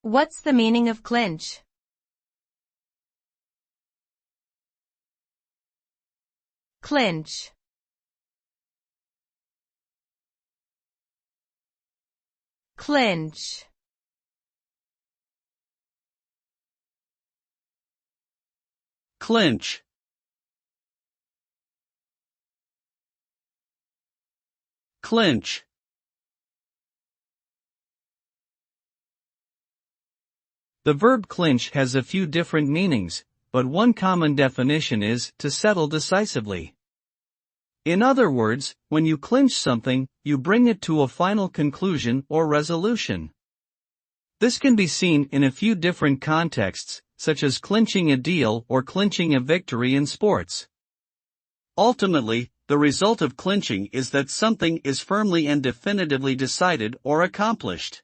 What's the meaning of clinch? Clinch. Clinch. Clinch. Clinch. The verb clinch has a few different meanings, but one common definition is to settle decisively. In other words, when you clinch something, you bring it to a final conclusion or resolution. This can be seen in a few different contexts, such as clinching a deal or clinching a victory in sports. Ultimately, the result of clinching is that something is firmly and definitively decided or accomplished.